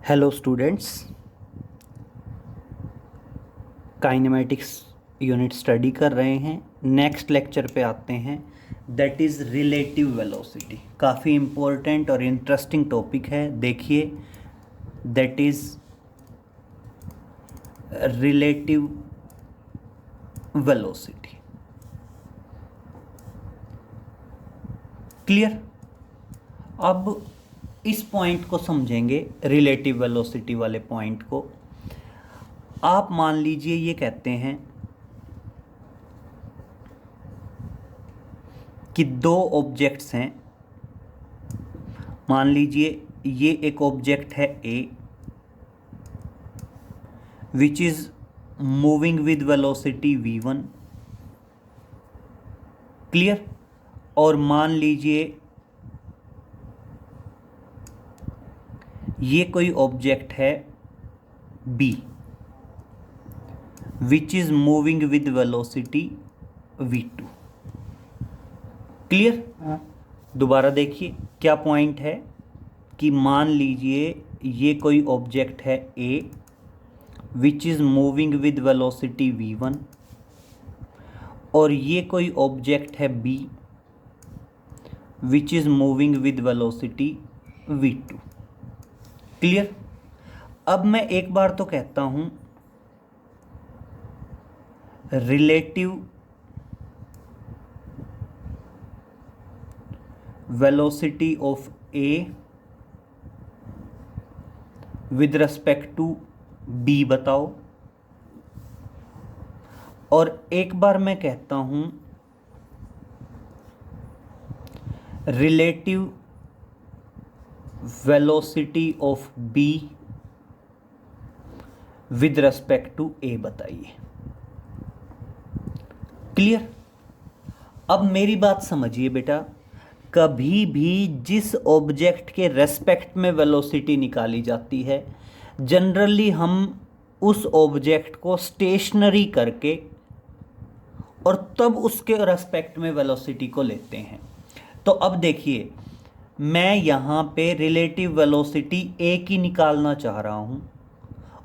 Hello students, kinematics unit study कर रहे हैं। नेक्स्ट लेक्चर पे आते हैं, दैट इज़ रिलेटिव वेलोसिटी। काफ़ी इम्पोर्टेंट और इंटरेस्टिंग टॉपिक है। देखिए, that is relative velocity. Clear? अब इस पॉइंट को समझेंगे, रिलेटिव वेलोसिटी वाले पॉइंट को। आप मान लीजिए ये कहते हैं कि दो ऑब्जेक्ट्स हैं। मान लीजिए ये एक ऑब्जेक्ट है A, which is moving with velocity v1। Clear? और मान लीजिए ये कोई ऑब्जेक्ट है b, which is moving with velocity v2। Clear? दोबारा देखिए क्या पॉइंट है कि मान लीजिए ये कोई ऑब्जेक्ट है a, which is moving with velocity v1, और ये कोई ऑब्जेक्ट है b, which is moving with velocity v2। Clear? अब मैं एक बार तो कहता हूं, relative velocity of A with respect to B बताओ। और एक बार मैं कहता हूं, relative velocity of B with respect to A बताइए। क्लियर? अब मेरी बात समझिए बेटा, कभी भी जिस ऑब्जेक्ट के रेस्पेक्ट में वेलोसिटी निकाली जाती है, जनरली हम उस ऑब्जेक्ट को स्टेशनरी करके और तब उसके रेस्पेक्ट में वेलोसिटी को लेते हैं। तो अब देखिए, मैं यहाँ पे रिलेटिव वेलोसिटी ए की निकालना चाह रहा हूँ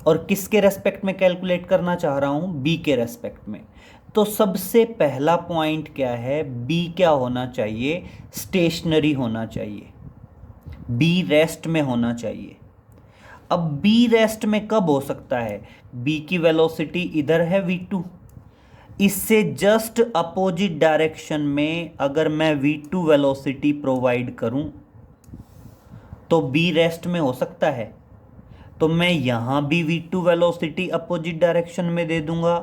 और किसके रेस्पेक्ट में कैलकुलेट करना चाह रहा हूँ? बी के रेस्पेक्ट में। तो सबसे पहला पॉइंट क्या है? बी क्या होना चाहिए? स्टेशनरी होना चाहिए, बी रेस्ट में होना चाहिए। अब बी रेस्ट में कब हो सकता है? बी की वेलोसिटी इधर है v2, इससे जस्ट अपोजिट डायरेक्शन में अगर मैं v2 वेलोसिटी प्रोवाइड करूं तो बी रेस्ट में हो सकता है। तो मैं यहां भी v2 वेलोसिटी अपोजिट डायरेक्शन में दे दूंगा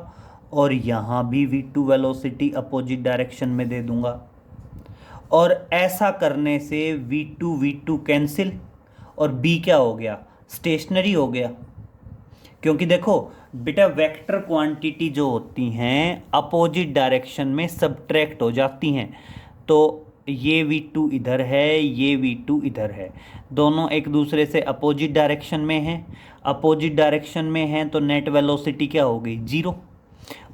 और यहां भी v2 वेलोसिटी अपोजिट डायरेक्शन में दे दूंगा, और ऐसा करने से v2 कैंसिल और b क्या हो गया? स्टेशनरी हो गया। क्योंकि देखो बेटा, वेक्टर क्वांटिटी जो होती हैं अपोजिट डायरेक्शन में सबट्रैक्ट हो जाती हैं। तो ये v2 इधर है, ये v2 इधर है, दोनों एक दूसरे से अपोजिट डायरेक्शन में हैं। अपोजिट डायरेक्शन में हैं तो नेट वेलोसिटी क्या हो गई? 0।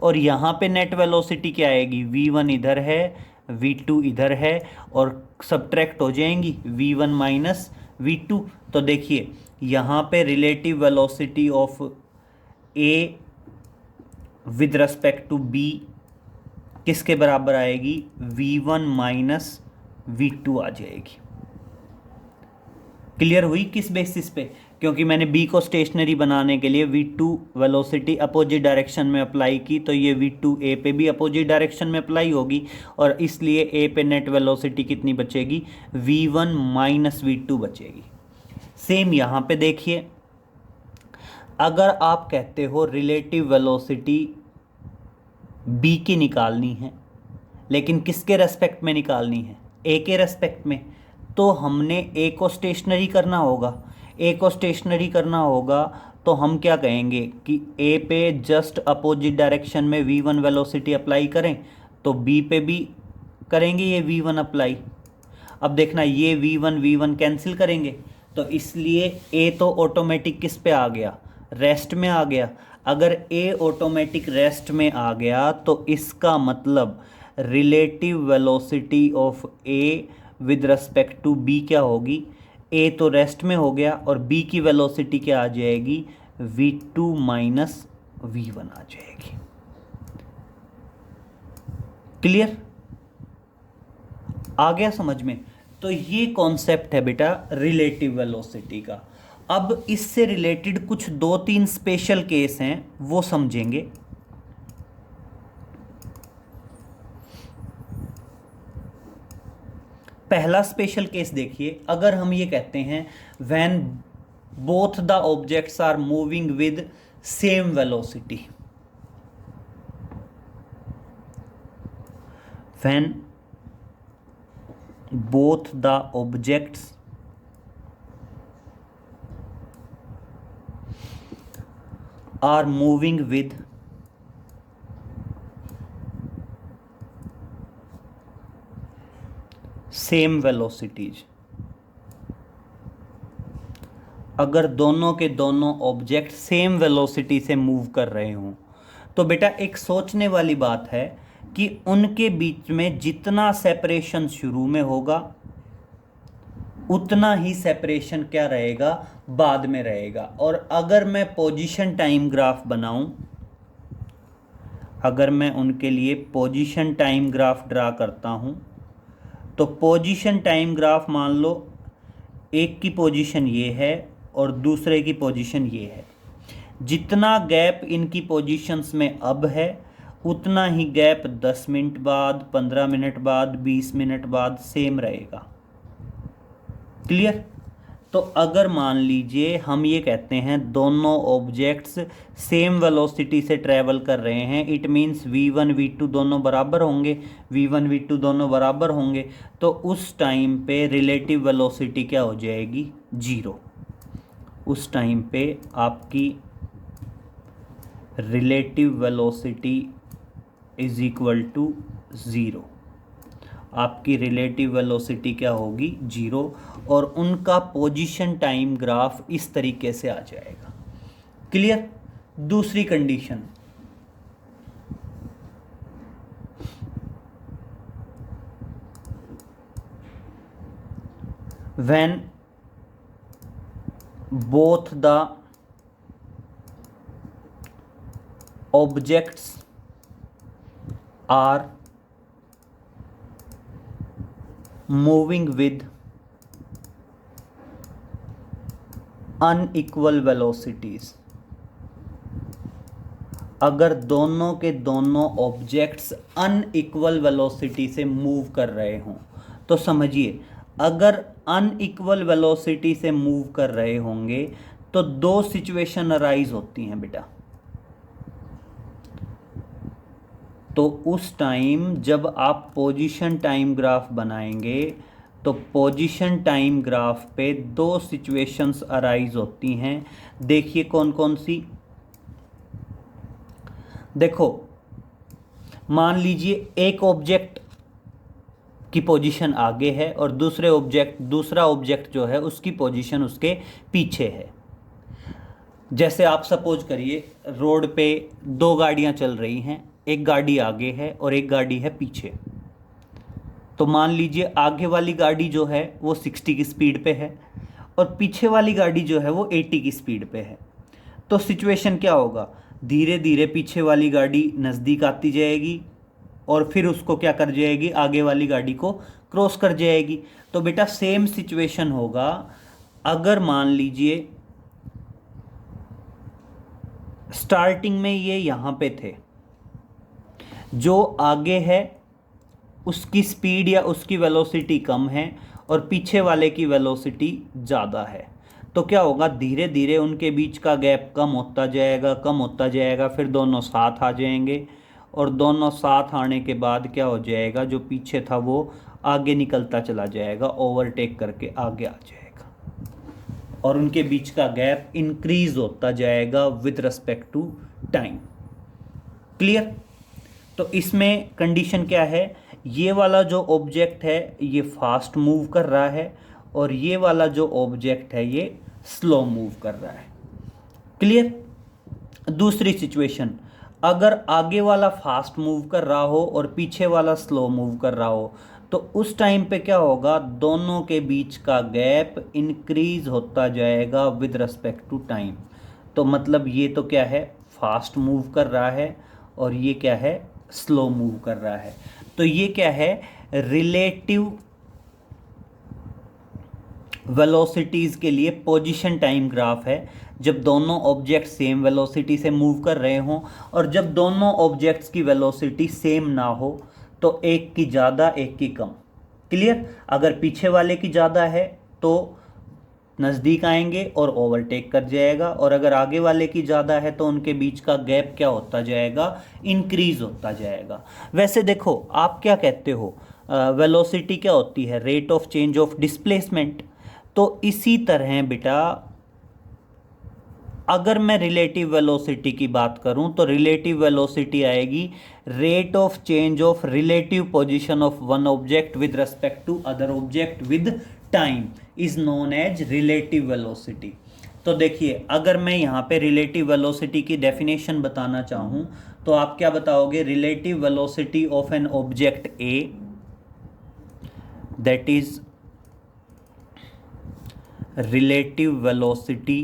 और यहाँ पे नेट वेलोसिटी क्या आएगी? v1 इधर है, v2 इधर है, और सबट्रैक्ट हो जाएंगी v1 माइनस v2। तो देखिए यहाँ पे relative velocity of A with respect to B किसके बराबर आएगी? v1 माइनस v2 आ जाएगी। क्लियर हुई? किस बेसिस पे? क्योंकि मैंने b को स्टेशनरी बनाने के लिए v2 वेलोसिटी अपोजिट डायरेक्शन में अप्लाई की, तो ये v2 a पे भी अपोजिट डायरेक्शन में अप्लाई होगी, और इसलिए a पे नेट वेलोसिटी कितनी बचेगी? v1 माइनस v2 बचेगी। सेम यहाँ पे देखिए, अगर आप कहते हो रिलेटिव वेलोसिटी b की निकालनी है, लेकिन किसके रेस्पेक्ट में निकालनी है? a के रेस्पेक्ट में, तो हमने a को स्टेशनरी करना होगा। a को स्टेशनरी करना होगा तो हम क्या कहेंगे कि a पे जस्ट अपोजिट डायरेक्शन में v1 वेलोसिटी अप्लाई करें, तो b पे भी करेंगे ये v1 अप्लाई। अब देखना, ये v1 कैंसिल करेंगे, तो इसलिए a तो ऑटोमेटिक किस पे आ गया? रेस्ट में आ गया। अगर a ऑटोमेटिक रेस्ट में आ गया तो इसका मतलब relative velocity of a with respect to b क्या होगी? ए तो रेस्ट में हो गया और बी की वेलोसिटी क्या आ जाएगी, v2 माइनस v1 आ जाएगी। क्लियर, आ गया समझ में? तो ये कॉन्सेप्ट है बेटा रिलेटिव वेलोसिटी का। अब इससे रिलेटेड कुछ 2-3 स्पेशल केस हैं, वो समझेंगे। पहला स्पेशल केस देखिए, अगर हम ये कहते हैं when both the objects are moving with same velocity, when both the objects are moving with same velocities, अगर दोनों के दोनों ऑब्जेक्ट सेम वेलोसिटी से मूव कर रहे हों, तो बेटा एक सोचने वाली बात है कि उनके बीच में जितना सेपरेशन शुरू में होगा उतना ही सेपरेशन क्या रहेगा, बाद में रहेगा। और अगर मैं पोजीशन टाइम ग्राफ बनाऊं, अगर मैं उनके लिए पोजीशन टाइम ग्राफ ड्रा करता हूं, तो पोजीशन टाइम ग्राफ मान लो एक की पोजीशन ये है और दूसरे की पोजीशन ये है। जितना गैप इनकी पोजीशंस में अब है उतना ही गैप 10 मिनट बाद, 15 मिनट बाद, 20 मिनट बाद सेम रहेगा। क्लियर? तो अगर मान लीजिए हम ये कहते हैं दोनों ऑब्जेक्ट्स सेम वेलोसिटी से ट्रैवल कर रहे हैं, इट मीन्स v1 v2 दोनों बराबर होंगे, v1 v2 दोनों बराबर होंगे, तो उस टाइम पे रिलेटिव वेलोसिटी क्या हो जाएगी, 0। उस टाइम पे आपकी relative velocity is equal to 0। आपकी रिलेटिव वेलोसिटी क्या होगी, 0, और उनका पोजीशन टाइम ग्राफ इस तरीके से आ जाएगा। क्लियर? दूसरी condition, when both the objects are moving with unequal velocities, अगर दोनों के दोनों ऑब्जेक्ट्स अनइक्वल वेलोसिटी से मूव कर रहे हों, तो समझिए अगर अनइक्वल वेलोसिटी से मूव कर रहे होंगे तो दो सिचुएशन अराइज होती हैं बेटा। तो उस टाइम जब आप पोजीशन टाइम ग्राफ बनाएंगे तो पोजीशन टाइम ग्राफ पे दो सिचुएशंस अराइज होती हैं। देखिए कौन कौन सी। देखो, मान लीजिए एक ऑब्जेक्ट की पोजीशन आगे है और दूसरा ऑब्जेक्ट जो है उसकी पोजीशन उसके पीछे है। जैसे आप सपोज करिए रोड पे दो गाड़ियां चल रही हैं, एक गाड़ी आगे है और एक गाड़ी है पीछे। तो मान लीजिए आगे वाली गाड़ी जो है वो 60 की स्पीड पे है और पीछे वाली गाड़ी जो है वो 80 की स्पीड पे है। तो सिचुएशन क्या होगा, धीरे धीरे पीछे वाली गाड़ी नज़दीक आती जाएगी और फिर उसको क्या कर जाएगी, आगे वाली गाड़ी को क्रॉस कर जाएगी। तो बेटा सेम सिचुएशन होगा अगर मान लीजिए स्टार्टिंग में ये यहाँ पे थे, जो आगे है उसकी स्पीड या उसकी वेलोसिटी कम है और पीछे वाले की वेलोसिटी ज़्यादा है। तो क्या होगा, धीरे धीरे उनके बीच का गैप कम होता जाएगा, फिर दोनों साथ आ जाएंगे और दोनों साथ आने के बाद क्या हो जाएगा, जो पीछे था वो आगे निकलता चला जाएगा, ओवरटेक करके आगे आ जाएगा और उनके बीच का गैप इंक्रीज होता जाएगा with respect to time. Clear? तो इसमें कंडीशन क्या है, ये वाला जो ऑब्जेक्ट है ये फास्ट मूव कर रहा है और ये वाला जो ऑब्जेक्ट है ये स्लो मूव कर रहा है। क्लियर? दूसरी सिचुएशन, अगर आगे वाला फास्ट मूव कर रहा हो और पीछे वाला स्लो मूव कर रहा हो, तो उस टाइम पे क्या होगा, दोनों के बीच का गैप इंक्रीज होता जाएगा विद रिस्पेक्ट टू टाइम। तो मतलब ये तो क्या है, फास्ट मूव कर रहा है, और ये क्या है, स्लो मूव कर रहा है। तो ये क्या है, रिलेटिव वेलोसिटीज़ के लिए पोजीशन टाइम ग्राफ है। जब दोनों ऑब्जेक्ट सेम वेलोसिटी से मूव कर रहे हों, और जब दोनों ऑब्जेक्ट्स की वेलोसिटी सेम ना हो, तो एक की ज़्यादा एक की कम। क्लियर। अगर पीछे वाले की ज़्यादा है तो नज़दीक आएंगे और ओवरटेक कर जाएगा, और अगर आगे वाले की ज़्यादा है तो उनके बीच का गैप क्या होता जाएगा, इंक्रीज होता जाएगा। वैसे देखो, आप क्या कहते हो, वेलोसिटी क्या होती है, rate of change of displacement. तो इसी तरह बेटा, अगर मैं रिलेटिव वेलोसिटी की बात करूं तो रिलेटिव वेलोसिटी आएगी rate of change of relative position of one object with respect to other object with time is known as relative velocity. तो देखिए, अगर मैं यहाँ पे रिलेटिव वेलोसिटी की डेफिनेशन बताना चाहूँ तो आप क्या बताओगे, relative velocity of an object A, that is relative velocity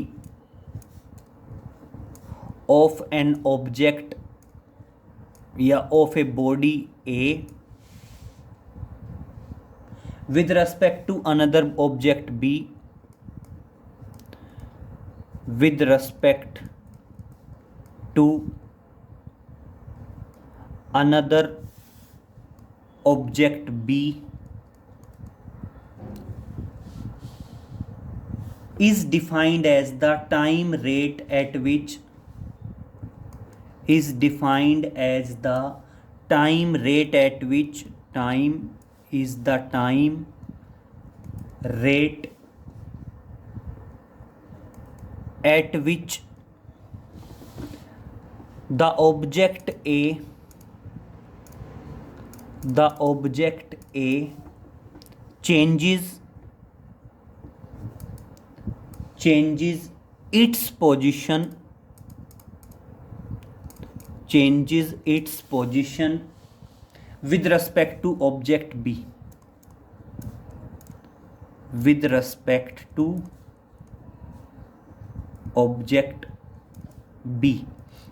of an object या of a body A with respect to another object B with respect to another object B is defined as the time rate at which is defined as the time rate at which time is the time rate at which the object A changes its position with respect to object B, with respect to object B।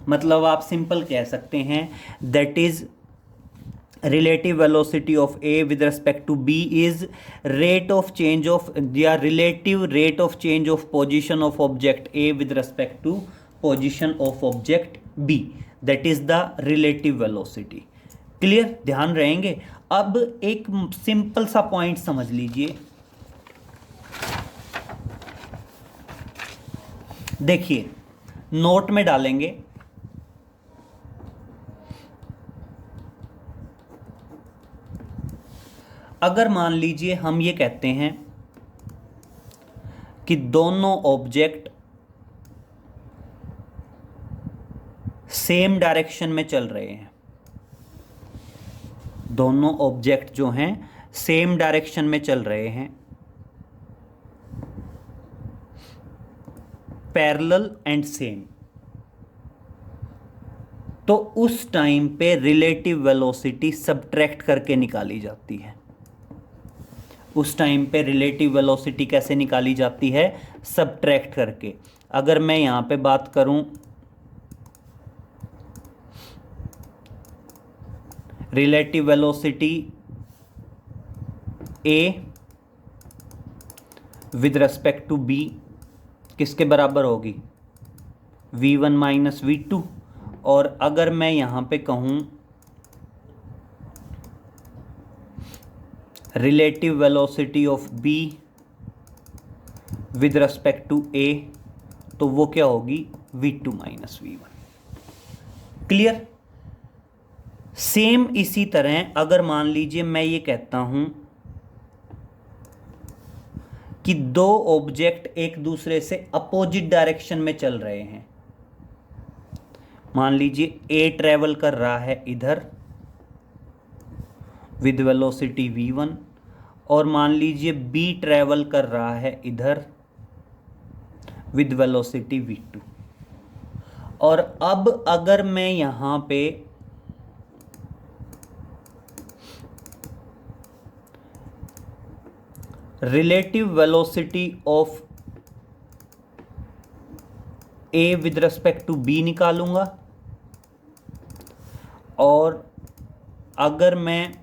मतलब आप simple कह सकते हैं, that is relative velocity of A with respect to B is rate of change of the relative rate of change of position of object A with respect to position of object B, that is the relative velocity। Clear, ध्यान रहेंगे। अब एक simple सा point समझ लीजिए, देखिए note में डालेंगे, अगर मान लीजिए हम ये कहते हैं कि दोनों ऑब्जेक्ट सेम डायरेक्शन में चल रहे हैं, दोनों ऑब्जेक्ट जो हैं सेम डायरेक्शन में चल रहे हैं, पैरेलल एंड सेम, तो उस टाइम पे रिलेटिव वेलोसिटी सबट्रैक्ट करके निकाली जाती है। उस टाइम पे रिलेटिव वेलोसिटी कैसे निकाली जाती है, सबट्रैक्ट करके। अगर मैं यहां पे बात करूं relative velocity A with respect to B किसके बराबर होगी, V1 माइनस V2। और अगर मैं यहां पे कहूं relative velocity of B with respect to A, तो वो क्या होगी, V2 minus V1। Clear. Same इसी तरह अगर मान लीजिए मैं ये कहता हूं कि दो ऑब्जेक्ट एक दूसरे से अपोजिट डायरेक्शन में चल रहे हैं, मान लीजिए A ट्रेवल कर रहा है इधर विद वेलोसिटी V1, और मान लीजिए B ट्रेवल कर रहा है इधर विद वेलोसिटी V2। और अब अगर मैं यहां पे relative velocity of A with respect to B निकालूंगा, और अगर मैं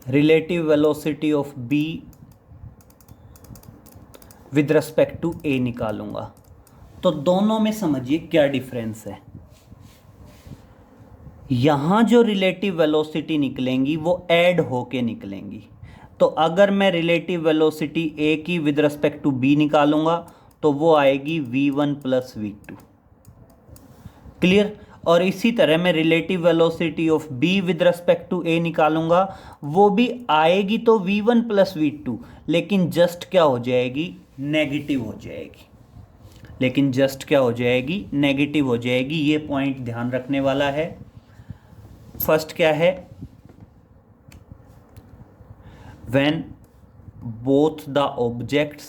relative velocity of B with respect to A निकालूंगा, तो दोनों में समझिए क्या डिफरेंस है। यहां जो रिलेटिव वेलोसिटी निकलेंगी वो ऐड होके निकलेंगी। तो अगर मैं रिलेटिव वेलोसिटी ए की विद रिस्पेक्ट टू बी निकालूंगा तो वो आएगी v1 प्लस v2। क्लियर। और इसी तरह मैं relative velocity of B with respect to A निकालूंगा, वो भी आएगी तो v1 प्लस v2, लेकिन जस्ट क्या हो जाएगी, नेगेटिव हो जाएगी। लेकिन जस्ट क्या हो जाएगी, नेगेटिव हो जाएगी। ये पॉइंट ध्यान रखने वाला है। फर्स्ट क्या है, when both the objects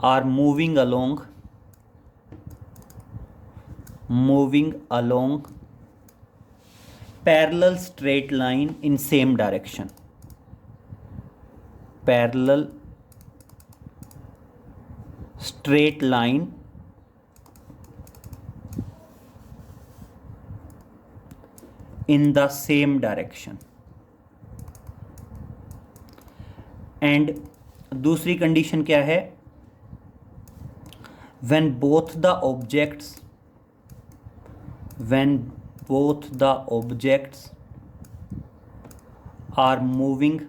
are moving along parallel straight line in same direction, parallel straight line in the same direction, and दूसरी कंडीशन क्या है, when both the objects are moving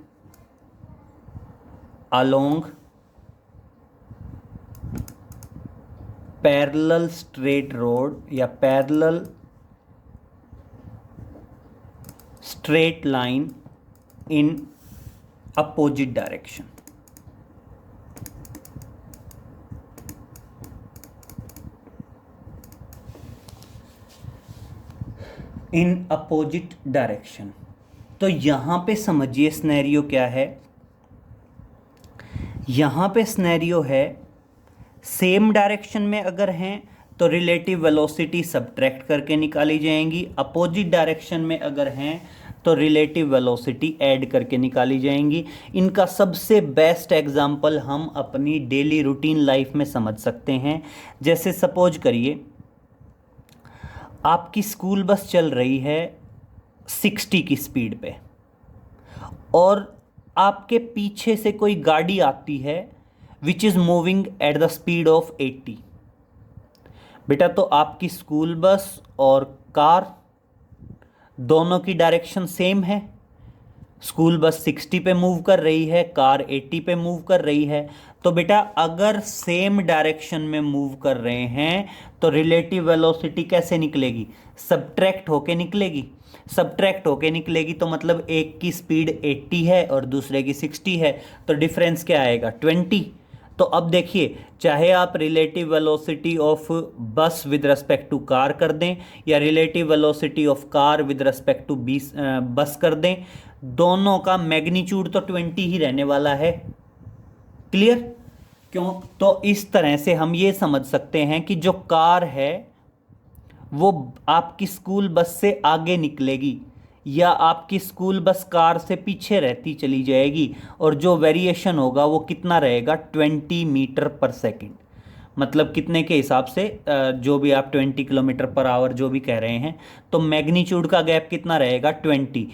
along parallel straight road या parallel straight line in opposite direction। In opposite direction. तो यहां पे समझिए scenario क्या है, यहां पे स्नैरियो है सेम डायरेक्शन में अगर हैं तो रिलेटिव वेलोसिटी सब्ट्रैक्ट करके निकाली जाएंगी, अपोजिट डायरेक्शन में अगर हैं तो रिलेटिव वेलोसिटी ऐड करके निकाली जाएंगी। इनका सबसे बेस्ट एग्जांपल हम अपनी डेली रूटीन लाइफ में समझ सकते हैं। जैसे सपोज करिए आपकी स्कूल बस चल रही है 60 की स्पीड पे और आपके पीछे से कोई गाड़ी आती है which is moving at the speed of 80। बेटा तो आपकी स्कूल बस और कार दोनों की डायरेक्शन सेम है। स्कूल बस 60 पे मूव कर रही है, कार 80 पे मूव कर रही है। तो बेटा अगर सेम डायरेक्शन में मूव कर रहे हैं तो रिलेटिव वेलोसिटी कैसे निकलेगी, सब्ट्रैक्ट होके निकलेगी। सब्ट्रैक्ट होके निकलेगी तो मतलब एक की स्पीड 80 है और दूसरे की 60 है, तो डिफरेंस क्या आएगा, 20। तो अब देखिए, चाहे आप relative velocity of bus with respect to car कर दें या relative velocity of car with respect to bus कर दें, दोनों का मैग्नीट्यूड तो 20 ही रहने वाला है। क्लियर। क्यों, तो इस तरह से हम ये समझ सकते हैं कि जो कार है वो आपकी स्कूल बस से आगे निकलेगी या आपकी स्कूल बस कार से पीछे रहती चली जाएगी, और जो वेरिएशन होगा वो कितना रहेगा, 20 मीटर पर सेकंड। मतलब कितने के हिसाब से, जो भी आप 20 किलोमीटर पर आवर जो भी कह रहे हैं, तो मैग्नीट्यूड का गैप कितना रहेगा, 20।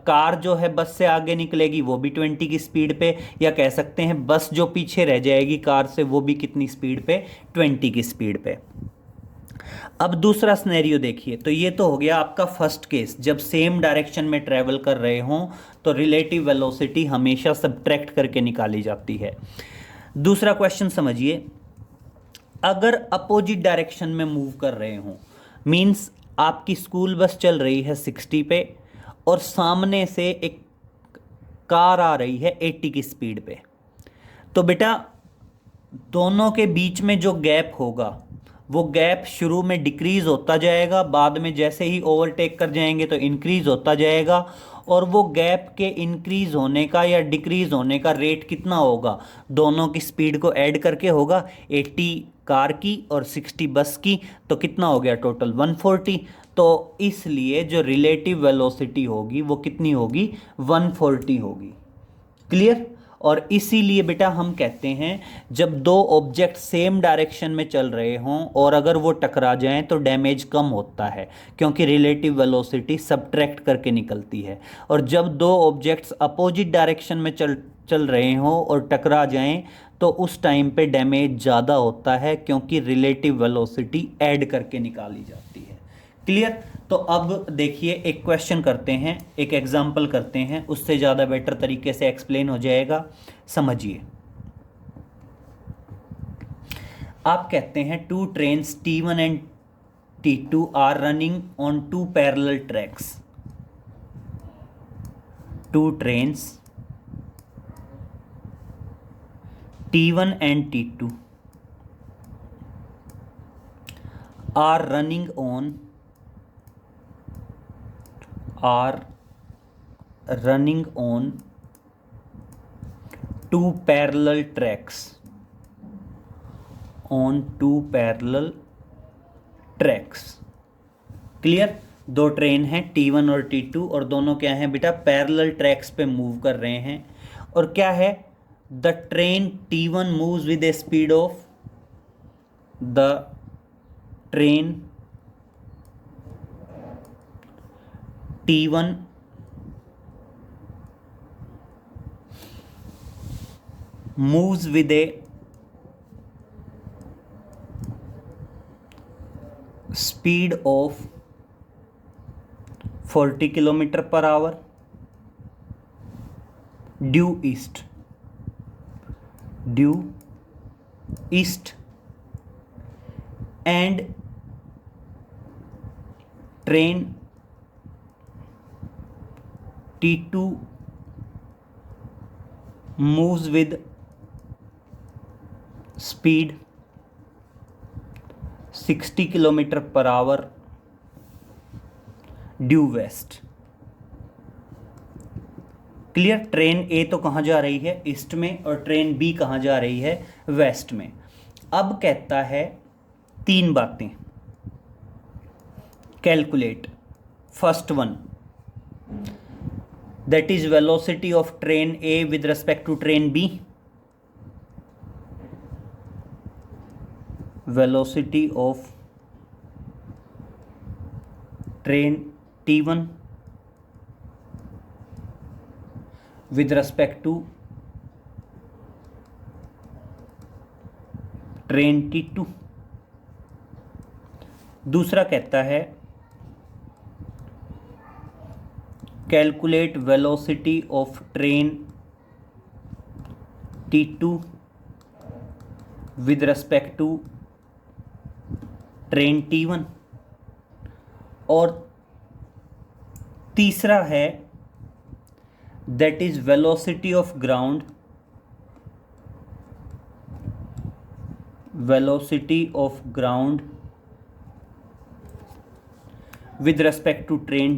कार जो है बस से आगे निकलेगी वो भी 20 की स्पीड पे, या कह सकते हैं बस जो पीछे रह जाएगी कार से वो भी कितनी स्पीड पे, 20 की स्पीड पे। अब दूसरा सिनेरियो देखिए, तो ये तो हो गया आपका फर्स्ट केस, जब सेम डायरेक्शन में ट्रेवल कर रहे हों तो रिलेटिव वेलोसिटी हमेशा सब्ट्रैक्ट करके निकाली जाती है। दूसरा क्वेश्चन समझिए, अगर अपोजिट डायरेक्शन में मूव कर रहे हों, मींस आपकी स्कूल बस चल रही है 60 पे और सामने से एक कार आ रही है 80 की स्पीड पे, तो बेटा दोनों के बीच में जो गैप होगा वो गैप शुरू में डिक्रीज होता जाएगा, बाद में जैसे ही ओवरटेक कर जाएंगे तो इंक्रीज होता जाएगा, और वो गैप के इंक्रीज होने का या डिक्रीज होने का रेट कितना होगा, दोनों की स्पीड को ऐड करके होगा, 80 कार की और 60 बस की, तो कितना हो गया टोटल 140। तो इसलिए जो रिलेटिव वेलोसिटी होगी वो कितनी होगी, 140 होगी। क्लियर। और इसीलिए बेटा हम कहते हैं जब दो ऑब्जेक्ट सेम डायरेक्शन में चल रहे हों और अगर वो टकरा जाएं तो डैमेज कम होता है, क्योंकि रिलेटिव वेलोसिटी सबट्रैक्ट करके निकलती है। और जब दो ऑब्जेक्ट्स अपोजिट डायरेक्शन में चल रहे हों और टकरा जाएं तो उस टाइम पे डैमेज ज़्यादा होता है, क्योंकि रिलेटिव वेलोसिटी ऐड करके निकाली जाती है। क्लियर। तो अब देखिए एक क्वेश्चन करते हैं, एक एग्जाम्पल करते हैं, उससे ज़्यादा बेटर तरीके से एक्सप्लेन हो जाएगा। समझिए। आप कहते हैं two trains T1 and T2 are running on two parallel tracks. टू trains T1 and T2 are running on two parallel tracks, clear. दो ट्रेन हैं T1 और T2 और दोनों क्या हैं बेटा, पैरेलल ट्रैक्स पे मूव कर रहे हैं। और क्या है, the train T1 moves with a speed of the train T1 moves with a speed of 40 km/h due east and train T2 moves with speed 60 km/h due west। क्लियर। Train A तो कहाँ जा रही है, ईस्ट में, और train B कहाँ जा रही है, वेस्ट में। अब कहता है तीन बातें, calculate. First one, that is velocity of train A with respect to train B. Velocity of train T1 with respect to train T2। दूसरा कहता है calculate velocity of train T2 with respect to train T1। और तीसरा है that is velocity of ground with respect to train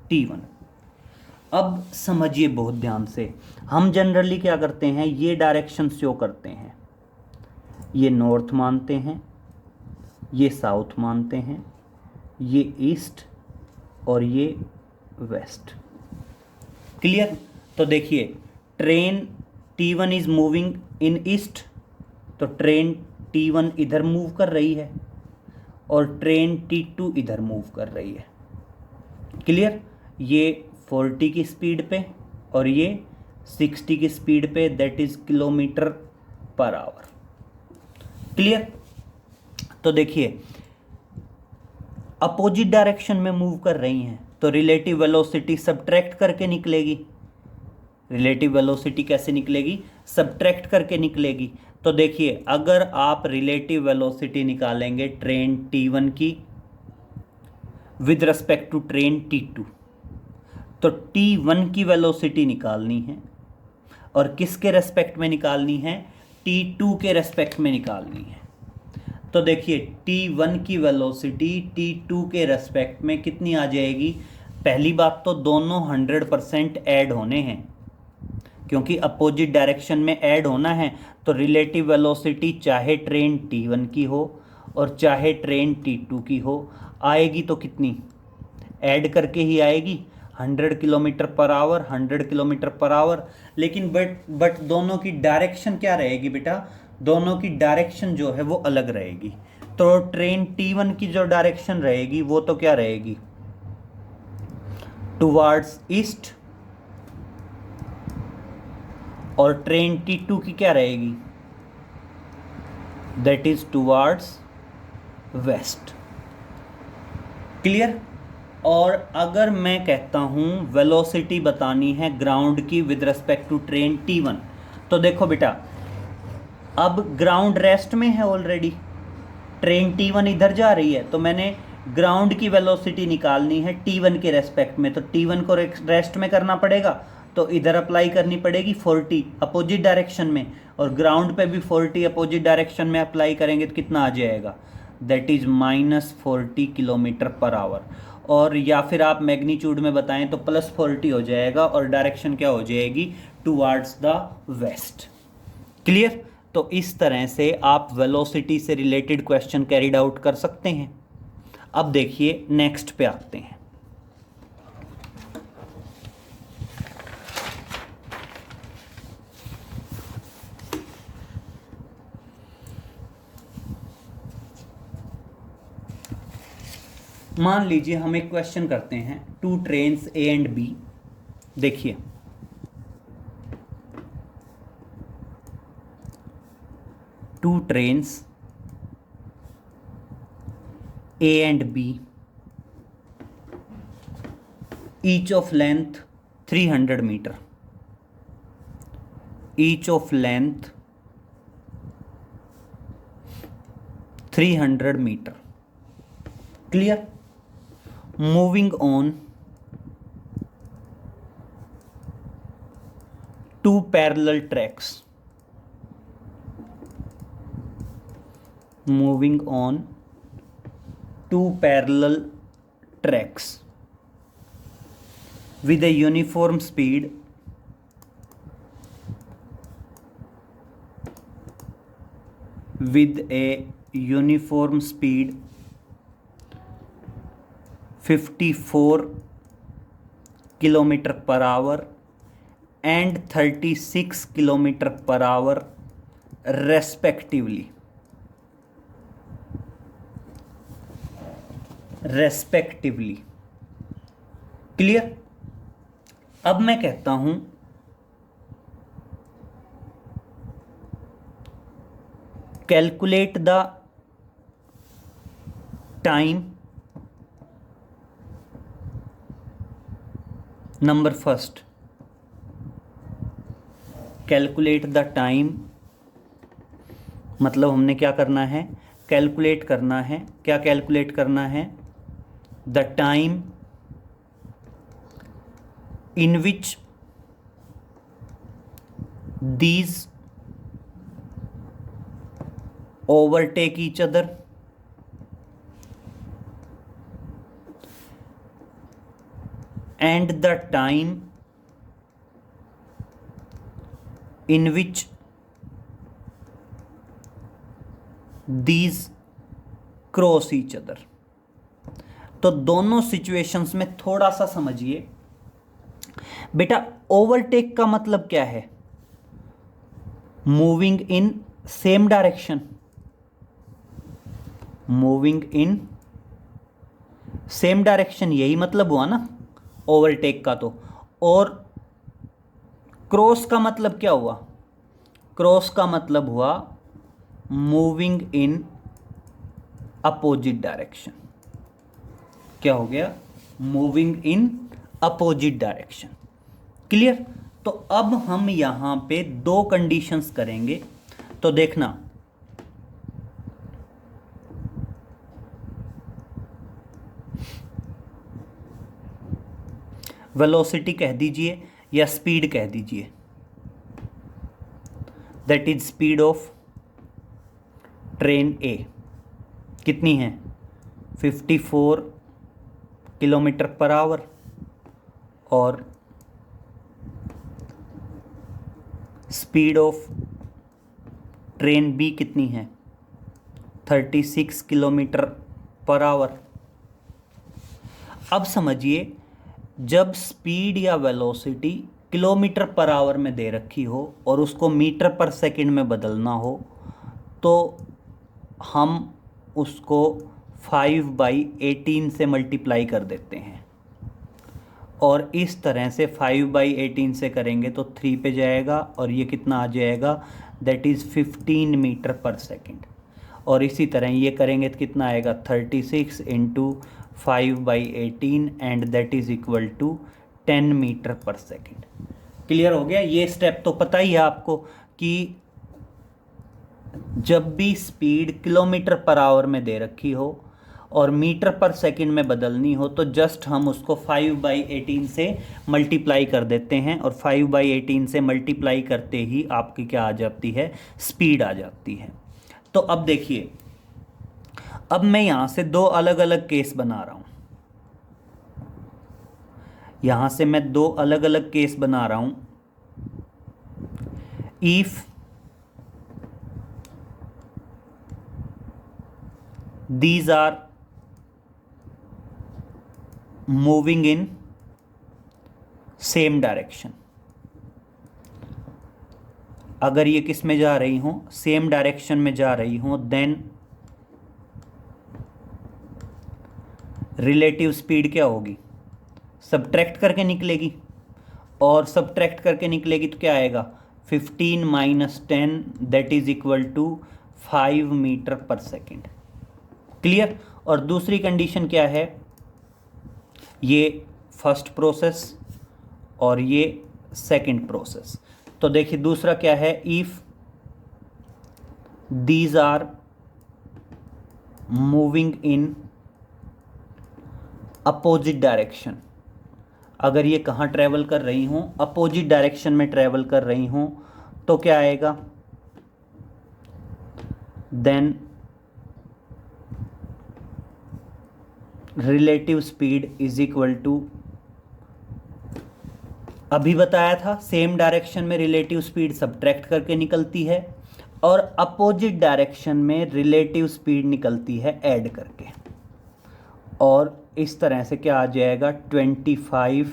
T1 अब समझिए बहुत ध्यान से, हम जनरली क्या करते हैं, ये डायरेक्शन शो करते हैं, ये नॉर्थ मानते हैं, ये साउथ मानते हैं, ये ईस्ट और ये वेस्ट। क्लियर। तो देखिए train T1 is moving in east, तो ट्रेन T1 इधर मूव कर रही है और ट्रेन T2 इधर मूव कर रही है। क्लियर। ये 40 की स्पीड पे और ये 60 की स्पीड पे, दैट इज km/h। क्लियर। तो देखिए अपोजिट डायरेक्शन में मूव कर रही हैं तो रिलेटिव वेलोसिटी सबट्रैक्ट करके निकलेगी। रिलेटिव वेलोसिटी कैसे निकलेगी, सबट्रैक्ट करके निकलेगी। तो देखिए अगर आप रिलेटिव वेलोसिटी निकालेंगे ट्रेन T1 की with respect to train T2, तो T1 की वेलोसिटी निकालनी है और किसके रेस्पेक्ट में निकालनी है, T2 के रेस्पेक्ट में निकालनी है। तो देखिए T1 की वेलोसिटी T2 के रेस्पेक्ट में कितनी आ जाएगी। पहली बात तो दोनों 100% ऐड होने हैं, क्योंकि अपोजिट डायरेक्शन में ऐड होना है, तो रिलेटिव वेलोसिटी चाहे ट्रेन T1 की हो और चाहे ट्रेन T2 की हो, आएगी तो कितनी, ऐड करके ही आएगी, 100 kilometre per hour, 100 kilometre per hour. लेकिन बट दोनों की डायरेक्शन क्या रहेगी बेटा, दोनों की डायरेक्शन जो है वो अलग रहेगी। तो ट्रेन T1 की जो डायरेक्शन रहेगी वो तो क्या रहेगी, टुवार्ड्स ईस्ट, और ट्रेन T2 की क्या रहेगी, that is towards west. Clear. और अगर मैं कहता हूं वेलोसिटी बतानी है ग्राउंड की with respect to train T1, तो देखो बेटा, अब ग्राउंड रेस्ट में है ऑलरेडी, ट्रेन T1 इधर जा रही है, तो मैंने ग्राउंड की वेलोसिटी निकालनी है T1 के रेस्पेक्ट में, तो T1 को रेस्ट में करना पड़ेगा, तो इधर अप्लाई करनी पड़ेगी 40 अपोजिट डायरेक्शन में, और ग्राउंड पे भी 40 अपोजिट डायरेक्शन में अप्लाई करेंगे तो कितना आ जाएगा, that is -40 kilometre per hour. और या फिर आप मैग्नीट्यूड में बताएं तो +40 हो जाएगा, और डायरेक्शन क्या हो जाएगी, टुवार्ड्स द वेस्ट। क्लियर। तो इस तरह से आप वेलोसिटी से रिलेटेड क्वेश्चन कैरिड आउट कर सकते हैं। अब देखिए नेक्स्ट पे आते हैं। मान लीजिए हम एक क्वेश्चन करते हैं, 2 ट्रेन्स A एंड B। देखिए two trains A and B, each of length 300 metre, each of length 300 metre. Clear. Moving on 2 parallel tracks, moving on 2 parallel tracks with a uniform speed with a uniform speed 54 kilometre per hour and 36 kilometre per hour respectively, clear. अब मैं कहता हूं calculate the time, number first, calculate the time, मतलब हमने क्या करना है, calculate करना है, क्या कैलकुलेट करना है, the time in which these overtake each other and the time in which these cross each other। तो दोनों सिचुएशंस में थोड़ा सा समझिए बेटा, ओवरटेक का मतलब क्या है, moving in same direction, moving in same direction, यही मतलब हुआ ना ओवरटेक का। तो और क्रॉस का मतलब क्या हुआ, क्रॉस का मतलब हुआ मूविंग इन अपोजिट डायरेक्शन। क्या हो गया, moving in opposite direction. Clear. तो अब हम यहां पे 2 कंडीशंस करेंगे, तो देखना, वेलोसिटी कह दीजिए या स्पीड कह दीजिए, that is speed of train A कितनी है, 54 किलोमीटर पर आवर, और स्पीड ऑफ ट्रेन बी कितनी है? 36 किलोमीटर पर आवर। अब समझिए, जब स्पीड या वेलोसिटी किलोमीटर पर आवर में दे रखी हो और उसको मीटर पर सेकंड में बदलना हो तो हम उसको 5/18 से मल्टीप्लाई कर देते हैं, और इस तरह से 5/18 से करेंगे तो 3 पे जाएगा और ये कितना आ जाएगा, that is 15 metre per second. और इसी तरह ये करेंगे तो कितना आएगा, 36 into 5/18 and that is equal to 10 metre per second. Clear हो गया? ये स्टेप तो पता ही है आपको कि जब भी स्पीड किलोमीटर पर आवर में दे रखी हो और मीटर पर सेकंड में बदलनी हो तो जस्ट हम उसको 5/18 से मल्टीप्लाई कर देते हैं, और 5/18 से मल्टीप्लाई करते ही आपकी क्या आ जाती है, स्पीड आ जाती है। तो अब देखिए, अब मैं यहां से दो अलग अलग केस बना रहा हूं, यहां से मैं दो अलग अलग केस बना रहा हूं। If these are moving in same direction, अगर ये किस में जा रही हूं, सेम डायरेक्शन में जा रही हूं, देन रिलेटिव स्पीड क्या होगी, सब्ट्रैक्ट करके निकलेगी, और सब्ट्रैक्ट करके निकलेगी तो क्या आएगा, 15 minus 10 that is equal to 5 metre per second. Clear? और दूसरी कंडीशन क्या है, ये फर्स्ट प्रोसेस और ये सेकंड प्रोसेस। तो देखिए दूसरा क्या है, if these are moving in opposite direction, अगर ये कहाँ ट्रेवल कर रही हूँ, अपोजिट डायरेक्शन में ट्रेवल कर रही हूँ, तो क्या आएगा, then relative speed is equal to, अभी बताया था सेम डायरेक्शन में रिलेटिव स्पीड सब्ट्रैक्ट करके निकलती है और अपोजिट डायरेक्शन में रिलेटिव स्पीड निकलती है ऐड करके, और इस तरह से क्या आ जाएगा, 25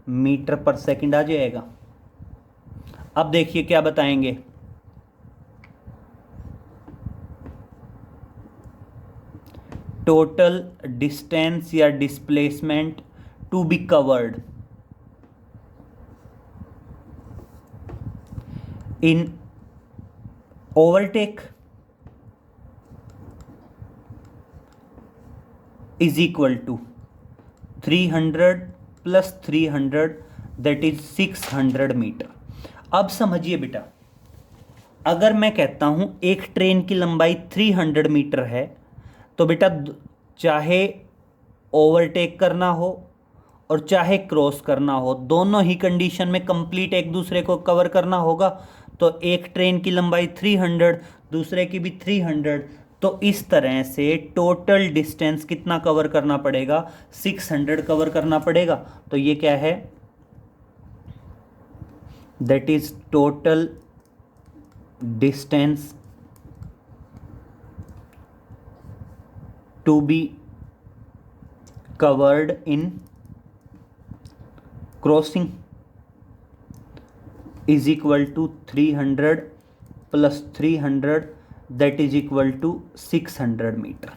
मीटर पर सेकंड आ जाएगा। अब देखिए क्या बताएंगे, टोटल डिस्टेंस या displacement to be covered in overtake is equal to 300 plus 300 that is 600 metre. अब समझिए बेटा, अगर मैं कहता हूं एक ट्रेन की लंबाई 300 मीटर है तो बेटा चाहे ओवरटेक करना हो और चाहे क्रॉस करना हो, दोनों ही कंडीशन में कंप्लीट एक दूसरे को कवर करना होगा। तो एक ट्रेन की लंबाई 300, दूसरे की भी 300, तो इस तरह से टोटल डिस्टेंस कितना कवर करना पड़ेगा, 600 कवर करना पड़ेगा। तो ये क्या है, that is total distance to be covered in crossing is equal to 300 plus 300 that is equal to 600 metre.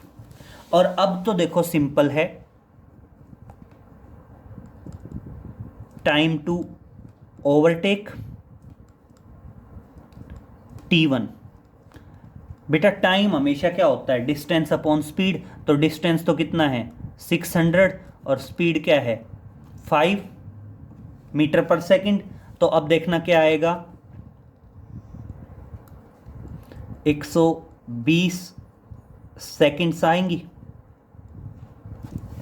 और अब तो देखो सिंपल है, टाइम टू ओवरटेक T1। बेटा टाइम हमेशा क्या होता है, डिस्टेंस अपॉन स्पीड, तो डिस्टेंस तो कितना है 600 और स्पीड क्या है 5 मीटर पर सेकंड। तो अब देखना क्या आएगा, 120 सेकंड्स आएंगी,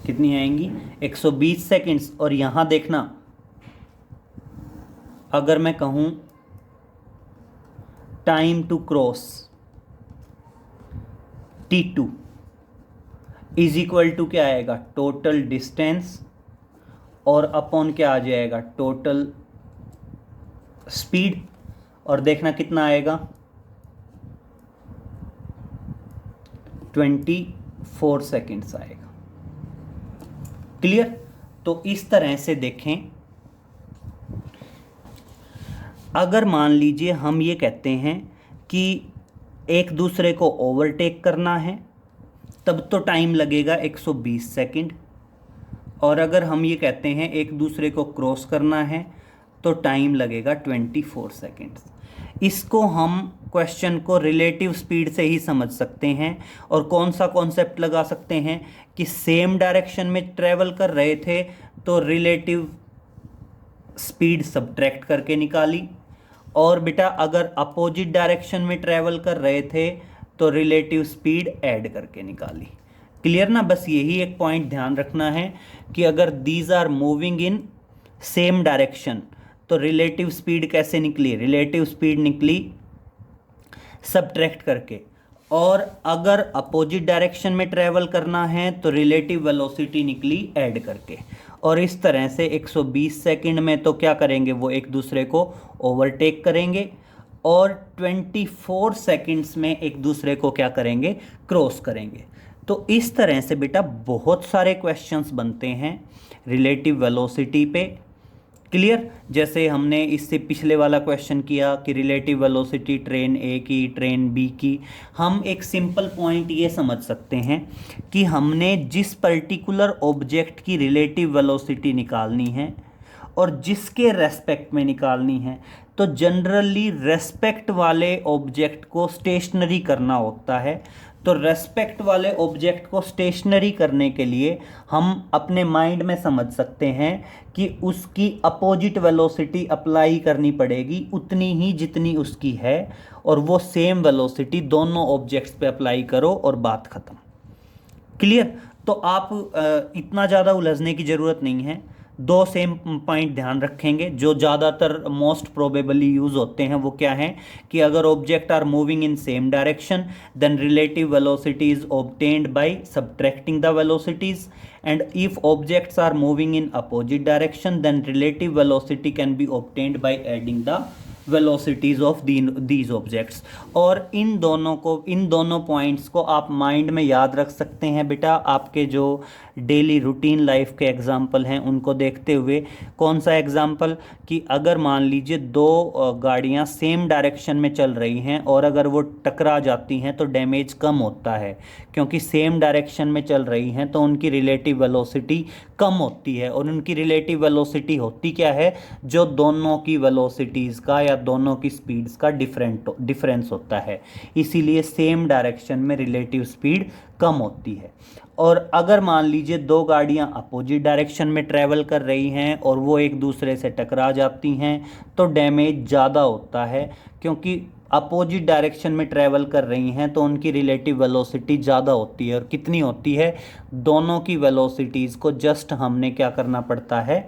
कितनी आएंगी 120 सेकंड्स। और यहां देखना, अगर मैं कहूं time to cross T2 is equal to क्या आएगा, टोटल डिस्टेंस और अपॉन क्या आ जाएगा, टोटल स्पीड। और देखना कितना आएगा, 24 सेकेंड्स आएगा। क्लियर। तो इस तरह से देखें, अगर मान लीजिए हम ये कहते हैं कि एक दूसरे को ओवरटेक करना है तब तो टाइम लगेगा 120 सेकंड, और अगर हम ये कहते हैं एक दूसरे को क्रॉस करना है तो टाइम लगेगा 24 सेकंड्स। इसको हम क्वेश्चन को रिलेटिव स्पीड से ही समझ सकते हैं। और कौन सा कॉन्सेप्ट लगा सकते हैं कि सेम डायरेक्शन में ट्रेवल कर रहे थे तो रिलेटिव स्पीड सब्ट्रैक्ट करके निकाली, और बेटा अगर अपोजिट डायरेक्शन में ट्रेवल कर रहे थे तो रिलेटिव स्पीड ऐड करके निकाली। क्लियर ना। बस यही एक पॉइंट ध्यान रखना है कि अगर these are moving in same direction तो रिलेटिव स्पीड कैसे निकली, रिलेटिव स्पीड निकली सब्ट्रैक्ट करके, और अगर अपोजिट डायरेक्शन में ट्रेवल करना है तो रिलेटिव वेलोसिटी निकली ऐड करके। और इस तरह से 120 सेकंड में तो क्या करेंगे, वो एक दूसरे को ओवरटेक करेंगे, और 24 सेकंड्स में एक दूसरे को क्या करेंगे, क्रॉस करेंगे। तो इस तरह से बेटा बहुत सारे क्वेश्चंस बनते हैं रिलेटिव वेलोसिटी पे। क्लियर। जैसे हमने इससे पिछले वाला क्वेश्चन किया कि रिलेटिव वेलोसिटी ट्रेन ए की, ट्रेन बी की। हम एक सिंपल पॉइंट ये समझ सकते हैं कि हमने जिस पर्टिकुलर ऑब्जेक्ट की रिलेटिव वेलोसिटी निकालनी है और जिसके रेस्पेक्ट में निकालनी है, तो जनरली रेस्पेक्ट वाले ऑब्जेक्ट को स्टेशनरी करना होता है। तो रेस्पेक्ट वाले ऑब्जेक्ट को स्टेशनरी करने के लिए हम अपने माइंड में समझ सकते हैं कि उसकी अपोजिट वेलोसिटी अप्लाई करनी पड़ेगी उतनी ही जितनी उसकी है, और वो सेम वेलोसिटी दोनों ऑब्जेक्ट्स पे अप्लाई करो और बात ख़त्म। क्लियर। तो आप इतना ज़्यादा उलझने की ज़रूरत नहीं है। दो सेम पॉइंट ध्यान रखेंगे जो ज़्यादातर मोस्ट प्रोबेबली यूज़ होते हैं। वो क्या हैं कि अगर object are moving in same direction then relative velocity is obtained by subtracting the velocities, and if objects are moving in opposite direction then relative velocity can be obtained by adding the velocities of these objects. और इन दोनों points को आप mind में याद रख सकते हैं बेटा। आपके जो डेली रूटीन लाइफ के एग्जाम्पल हैं उनको देखते हुए, कौन सा एग्जाम्पल कि अगर मान लीजिए दो गाड़ियां सेम डायरेक्शन में चल रही हैं और अगर वो टकरा जाती हैं तो डैमेज कम होता है, क्योंकि सेम डायरेक्शन में चल रही हैं तो उनकी रिलेटिव वेलोसिटी कम होती है। और उनकी रिलेटिव वेलोसिटी होती क्या है, जो दोनों की वेलोसिटीज़ का या दोनों की स्पीड्स का डिफरेंस होता है। इसीलिए सेम डायरेक्शन में रिलेटिव स्पीड कम होती है। और अगर मान लीजिए दो गाड़ियां अपोजिट डायरेक्शन में ट्रैवल कर रही हैं और वो एक दूसरे से टकरा जाती हैं तो डैमेज ज़्यादा होता है, क्योंकि अपोजिट डायरेक्शन में ट्रैवल कर रही हैं तो उनकी रिलेटिव वेलोसिटी ज़्यादा होती है। और कितनी होती है, दोनों की वेलोसिटीज़ को जस्ट हमने क्या करना पड़ता है,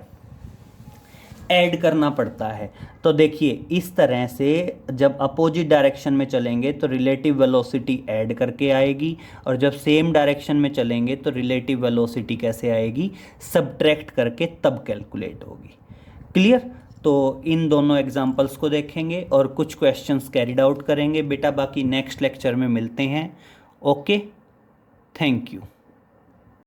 ऐड करना पड़ता है। तो देखिए इस तरह से जब अपोजिट डायरेक्शन में चलेंगे तो रिलेटिव वेलोसिटी ऐड करके आएगी, और जब सेम डायरेक्शन में चलेंगे तो रिलेटिव वेलोसिटी कैसे आएगी, सब्ट्रैक्ट करके तब कैलकुलेट होगी। क्लियर। तो इन दोनों एग्जांपल्स को देखेंगे और कुछ क्वेश्चंस कैरिड आउट करेंगे बेटा। बाकी नेक्स्ट लेक्चर में मिलते हैं। Okay, thank you.